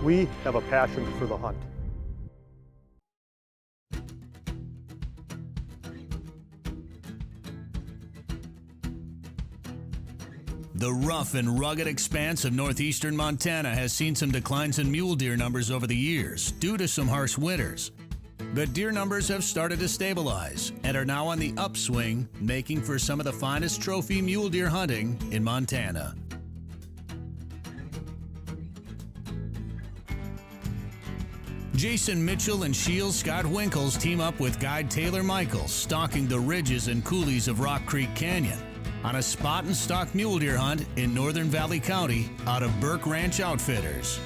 We have a passion for the hunt. The rough and rugged expanse of northeastern Montana has seen some declines in mule deer numbers over the years due to some harsh winters. But deer numbers have started to stabilize and are now on the upswing, making for some of the finest trophy mule deer hunting in Montana. Jason Mitchell and Shields Scott Winkles team up with guide Taylor Michaels, stalking the ridges and coulees of Rock Creek Canyon on a spot and stalk mule deer hunt in Northern Valley County out of Burke Ranch Outfitters.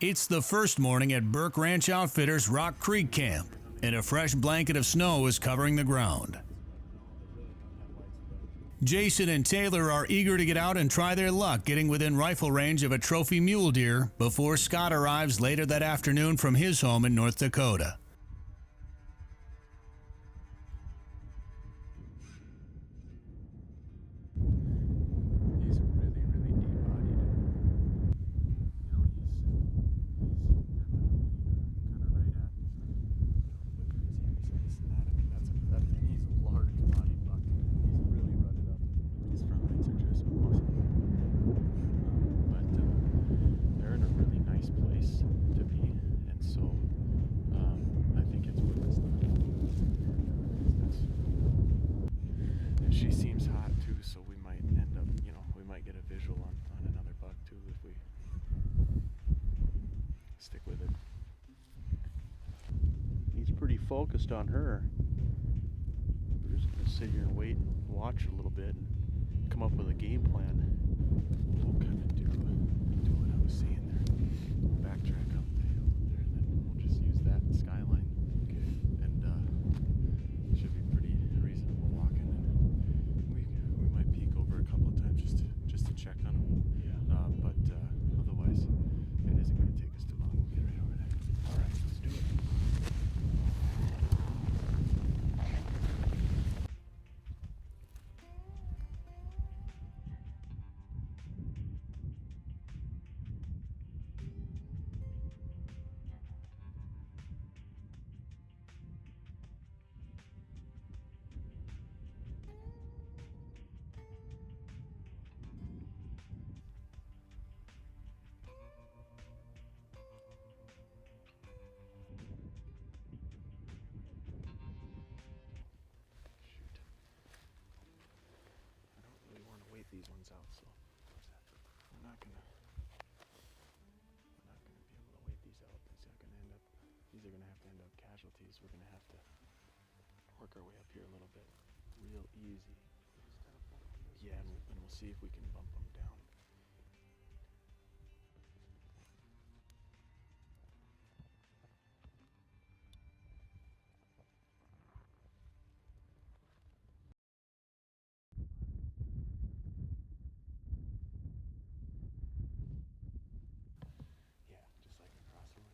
It's the first morning at Burke Ranch Outfitters Rock Creek Camp, and a fresh blanket of snow is covering the ground. Jason and Taylor are eager to get out and try their luck getting within rifle range of a trophy mule deer before Scott arrives later that afternoon from his home in North Dakota. She seems hot too, so we might end up, we might get a visual on another buck too if we stick with it. He's pretty focused on her. We're just gonna sit here and wait and watch a little bit and come up with a game plan. We'll kind of do what I was saying there. Backtrack up the hill there, and then we'll just use that skyline. Okay. And should be pretty reasonable walking. We might peek over a couple of times just to check on them. Yeah. But otherwise, it isn't going to take us too long. We'll get right over there. All right, let's do it. These ones out, so we're not gonna be able to wait these out. These are gonna have to end up casualties. We're gonna have to work our way up here a little bit, real easy. Yeah, and we'll see if we can bump them down.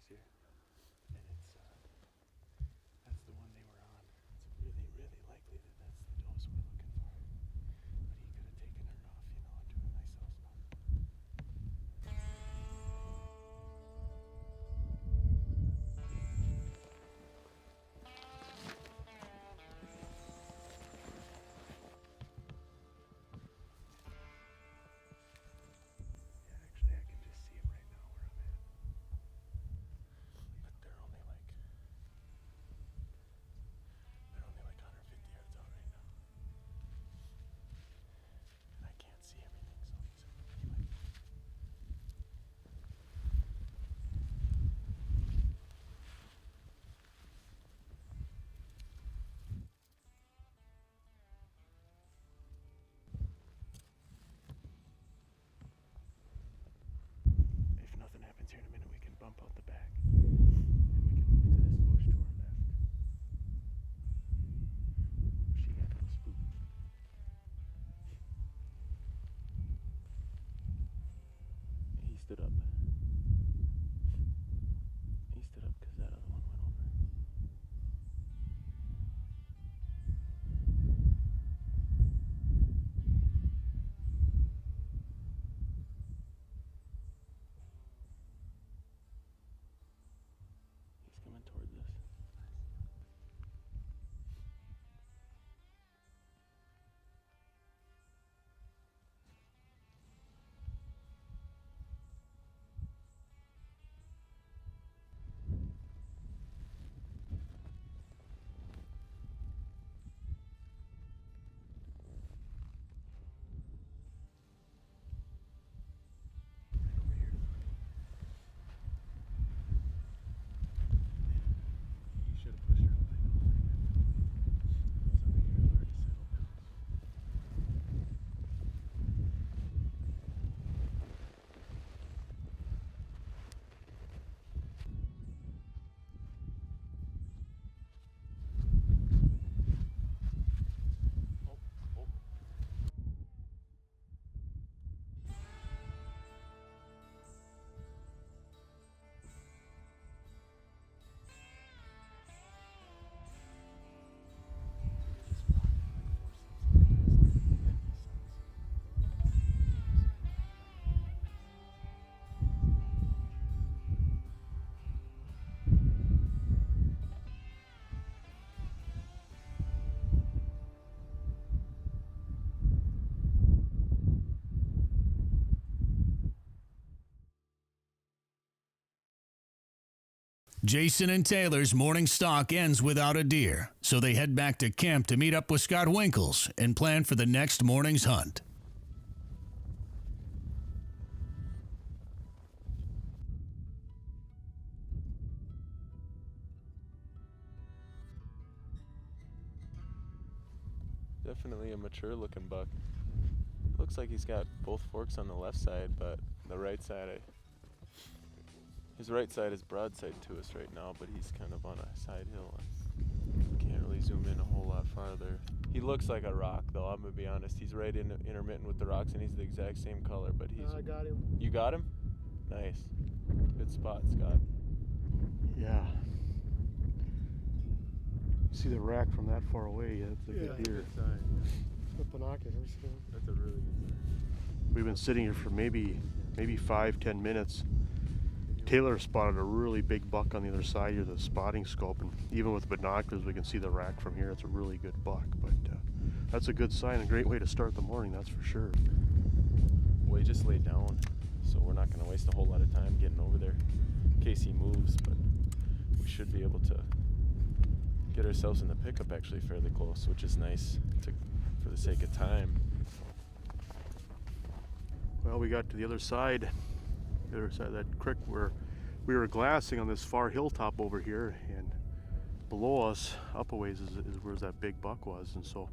Here, and that's the one they were on. It's really, really likely that that's the dose we're looking for. But he could have taken her off, onto a nice house spot. Here in a minute, we can bump out the back, and we can move to this bush to our left. She got a little spooked. Jason and Taylor's morning stalk ends without a deer, so they head back to camp to meet up with Scott Winkles and plan for the next morning's hunt. Definitely a mature looking buck. Looks like he's got both forks on the left side, but the right side, his right side is broadside to us right now, but he's kind of on a side hill. Can't really zoom in a whole lot farther. He looks like a rock though, I'm gonna be honest. He's right in intermittent with the rocks and he's the exact same color, but he's... I got him. You got him? Nice. Good spot, Scott. Yeah. See the rack from that far away, that's a good deer. Good sign. With binoculars. Yeah. That's a really good sign. We've been sitting here for maybe 5-10 minutes. Taylor spotted a really big buck on the other side here, the spotting scope, and even with binoculars we can see the rack from here. It's a really good buck, but that's a good sign, a great way to start the morning, that's for sure. Well, he just laid down, so we're not going to waste a whole lot of time getting over there in case he moves, but we should be able to get ourselves in the pickup actually fairly close, which is nice for the sake of time. Well, we got to the other side of that creek where we were glassing on this far hilltop over here, and below us, up a ways, is where that big buck was, and so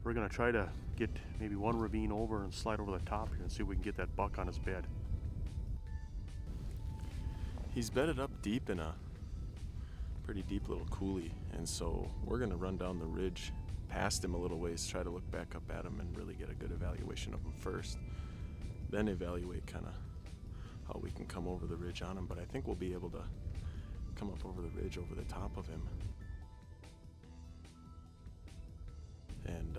we're gonna try to get maybe one ravine over and slide over the top here and see if we can get that buck on his bed. He's bedded up deep in a pretty deep little coulee, and so we're gonna run down the ridge past him a little ways, try to look back up at him and really get a good evaluation of him first, then evaluate kind of how we can come over the ridge on him. But I think we'll be able to come up over the ridge over the top of him. And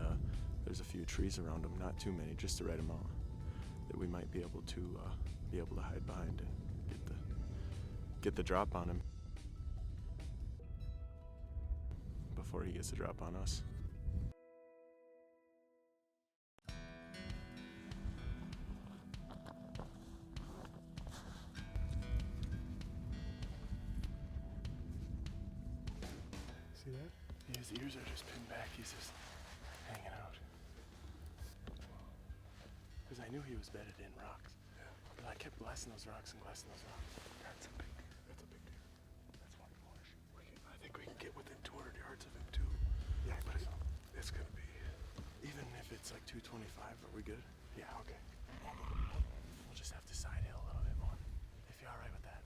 there's a few trees around him, not too many, just the right amount that we might be able to hide behind and get the drop on him before he gets the drop on us. See that? Yeah, his ears are just pinned back. He's just hanging out. Because I knew he was bedded in rocks. Yeah. But I kept blasting those rocks and blasting those rocks. That's a big deer. That's a big deer. That's one bush. I think we can get within 200 yards of him too. Yeah, but it's going to be... Even if it's like 225, are we good? Yeah, okay. We'll just have to side hill a little bit more. If you're alright with that.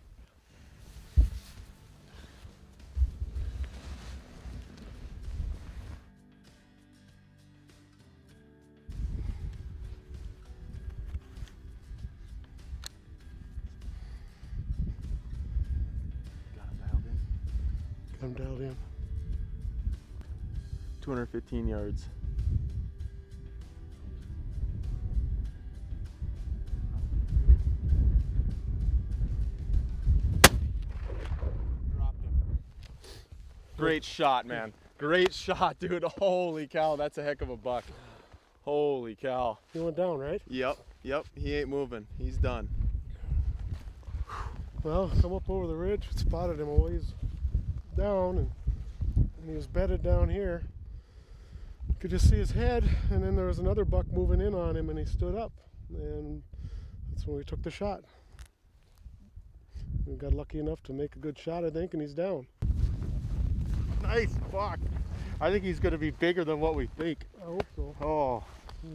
I'm dialed in. 215 yards. Dropped him. Great shot, man. Great shot, dude. Holy cow, that's a heck of a buck. Holy cow. He went down, right? Yep. He ain't moving. He's done. Well, come up over the ridge, spotted him a ways down, and he was bedded down here. Could just see his head, and then there was another buck moving in on him, and he stood up, and that's when we took the shot. We got lucky enough to make a good shot, I think, and he's down. Nice buck. I think he's going to be bigger than what we think. I hope so. Oh,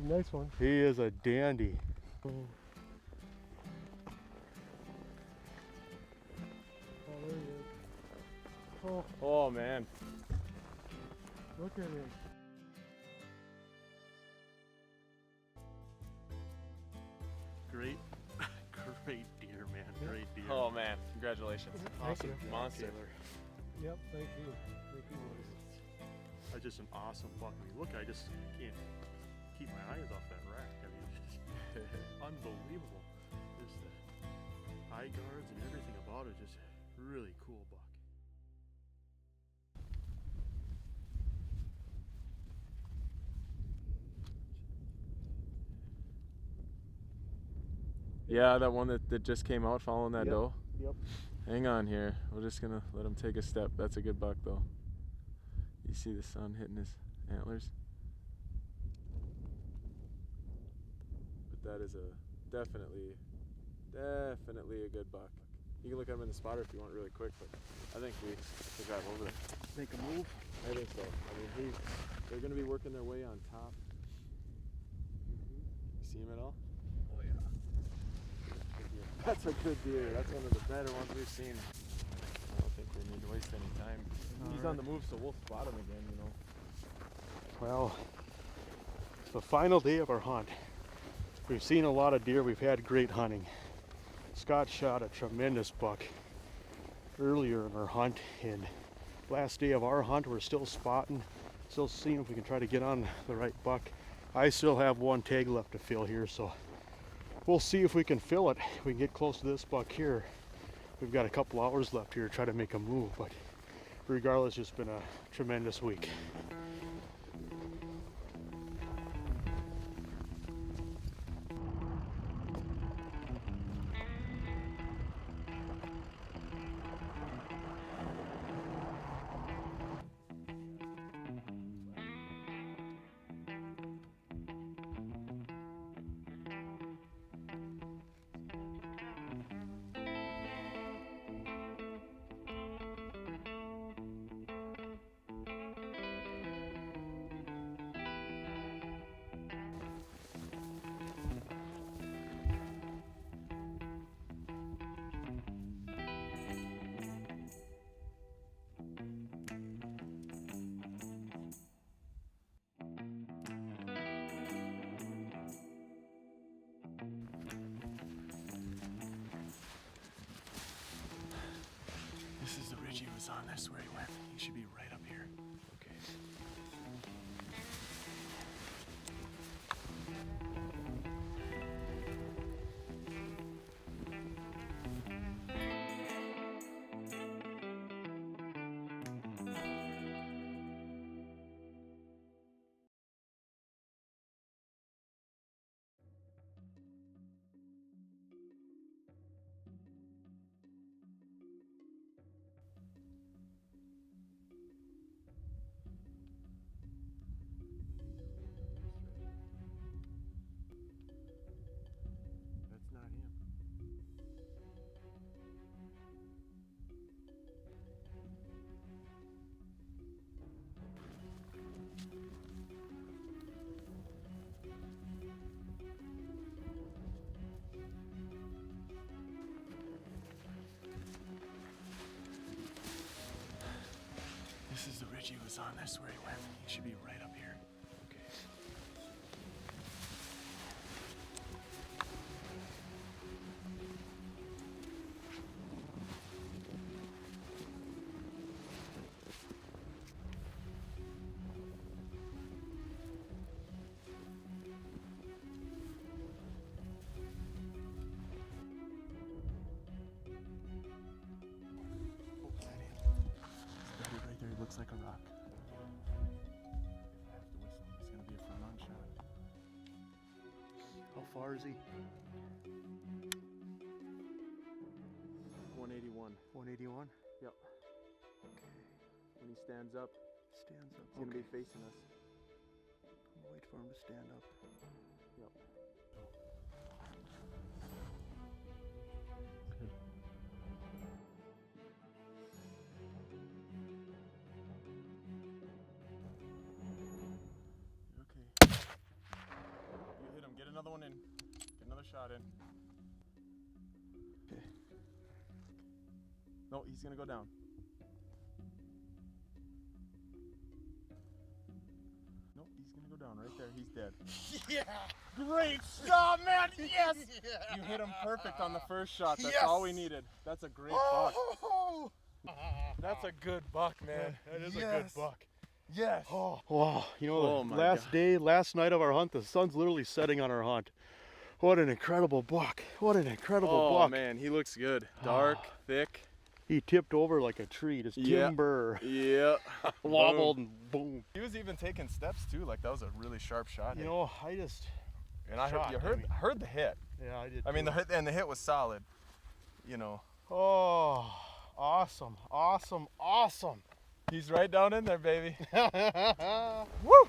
Nice one. he is a dandy. Oh. Oh, there he is. Oh, Oh, man. look at him. Great deer, man. Great deer. Oh, man. Congratulations. Thank you. Monster. Yep, thank you. Thank you, boys. That's just an awesome buck. I mean, look, I just can't keep my eyes off that rack. I mean, it's just unbelievable. Just the eye guards and everything about it. Just really cool buck. Yeah, that one that just came out following that Yep. doe. Yep. Hang on here. We're just gonna let him take a step. That's a good buck though. You see the sun hitting his antlers? But that is definitely a good buck. You can look at him in the spotter if you want really quick, but I think we should drive over there. Make a move. I think so. I mean, they're gonna be working their way on top. You see him at all? Oh yeah. That's a good deer. That's one of the better ones we've seen. I don't think we need to waste any time. He's on the move, so we'll spot him again, you know. Well, it's the final day of our hunt. We've seen a lot of deer. We've had great hunting. Scott shot a tremendous buck earlier in our hunt, and last day of our hunt, we're still spotting, still seeing if we can try to get on the right buck. I still have one tag left to fill here, so we'll see if we can fill it. We can get close to this buck here. We've got a couple hours left here to try to make a move, but regardless, it's been a tremendous week. This is the ridge he was on. That's where he went. He should be right up here. Okay. That's not him. This is the ridge he was on. That's where he went. He should be right up here. Okay. Oh, is that him? Right there, he looks like a rock. I have to whistle. It's gonna be a front on shot. How far is he? 181. 181? Yep. When he stands up, Stands up. he's gonna be facing us. Wait for him to stand up. Yep. Okay. You hit him. Get another one in. Get another shot in. Okay. No, he's gonna go down. Nope, he's gonna go down right there. He's dead. Yeah! Great shot, man! Yes! You hit him perfect on the first shot. That's Yes! all we needed. That's a great buck. Oh! That's a good buck, man. That is a Yes. good buck. Yes! Oh, wow. You know, Oh the my last God. day, last night of our hunt, the sun's literally setting on our hunt. What an incredible buck. What an incredible Oh buck. man, he looks good. Dark, thick. He tipped over like a tree, just Yeah. timber, Yeah. wobbled, and boom. He was even taking steps too. Like that was a really sharp shot. You hit. know, I just, and I heard, shocked, you I heard mean. heard the hit. yeah, I did. I mean, too. the hit was solid. You know, Oh, awesome, awesome, awesome. He's right down in there, baby. Woo!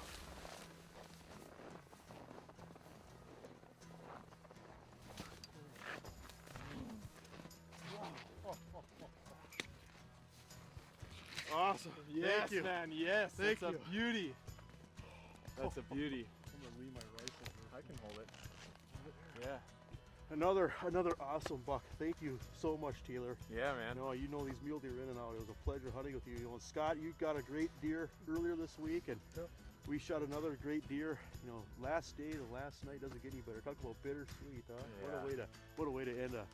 Awesome. Yes, Thank you. man, yes. Thank That's you. a beauty. That's a beauty. I'm gonna leave my rifle here. I can hold it. Yeah. Another awesome buck. Thank you so much, Taylor. Yeah, man. You know these mule deer in and out. It was a pleasure hunting with you. You know, Scott, you got a great deer earlier this week, and we shot another great deer. You know, last day, the last night doesn't get any better. Talk about bittersweet, huh? Yeah. What a way to end a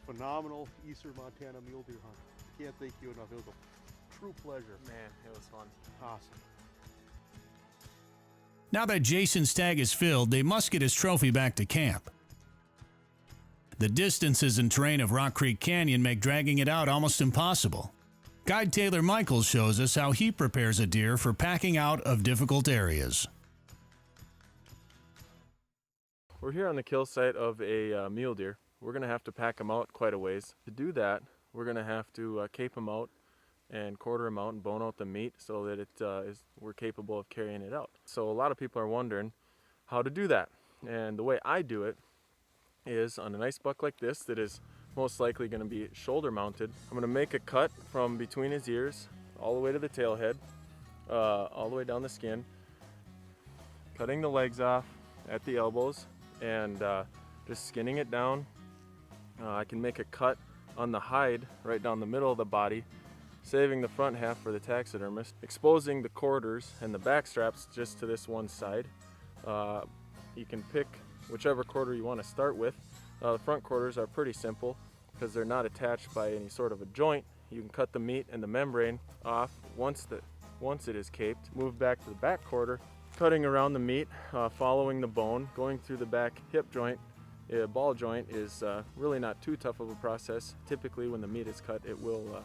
phenomenal Eastern Montana mule deer hunt. I can't thank you enough. It was a true pleasure. Man, it was fun. Awesome. Now that Jason's tag is filled, they must get his trophy back to camp. The distances and terrain of Rock Creek Canyon make dragging it out almost impossible. Guide Taylor Michaels shows us how he prepares a deer for packing out of difficult areas. We're here on the kill site of a mule deer. We're going to have to pack him out quite a ways. To do that, we're going to have to cape him out and quarter him out and bone out the meat so that we're capable of carrying it out. So a lot of people are wondering how to do that. And the way I do it is on a nice buck like this that is most likely going to be shoulder mounted. I'm going to make a cut from between his ears all the way to the tail head, all the way down the skin, cutting the legs off at the elbows and just skinning it down. I can make a cut on the hide right down the middle of the body, saving the front half for the taxidermist, exposing the quarters and the back straps just to this one side. You can pick whichever quarter you want to start with. The front quarters are pretty simple because they're not attached by any sort of a joint. You can cut the meat and the membrane off once it is caped. Move back to the back quarter, cutting around the meat, following the bone, going through the back hip joint. Ball joint is really not too tough of a process. Typically when the meat is cut, it will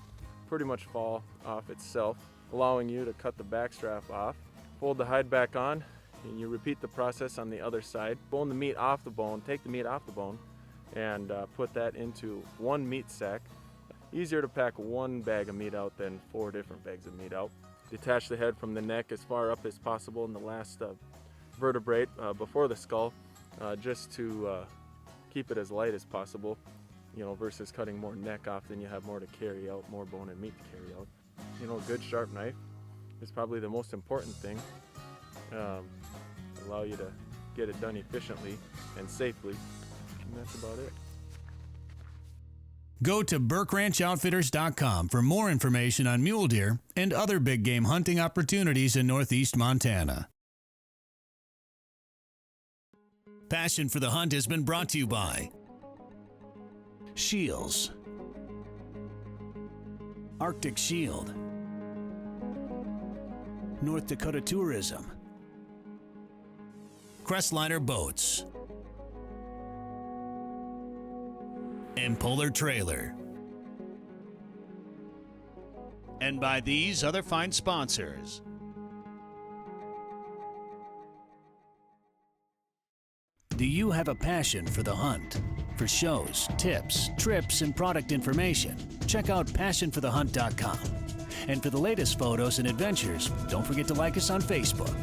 pretty much fall off itself, allowing you to cut the back strap off. Fold the hide back on, and you repeat the process on the other side. Bone the meat off the bone, take the meat off the bone, and put that into one meat sack. Easier to pack one bag of meat out than 4 different bags of meat out. Detach the head from the neck as far up as possible in the last vertebrae before the skull, just to keep it as light as possible, versus cutting more neck off. Then you have more to carry out, more bone and meat to carry out. A good sharp knife is probably the most important thing. Allow you to get it done efficiently and safely, and that's about it. Go to BurkeRanchOutfitters.com for more information on mule deer and other big game hunting opportunities in northeast Montana. Passion for the Hunt has been brought to you by Shields, Arctic Shield, North Dakota Tourism, Crestliner Boats, and Polar Trailer. And by these other fine sponsors. Do you have a passion for the hunt? For shows, tips, trips, and product information, check out PassionForTheHunt.com. And for the latest photos and adventures, don't forget to like us on Facebook.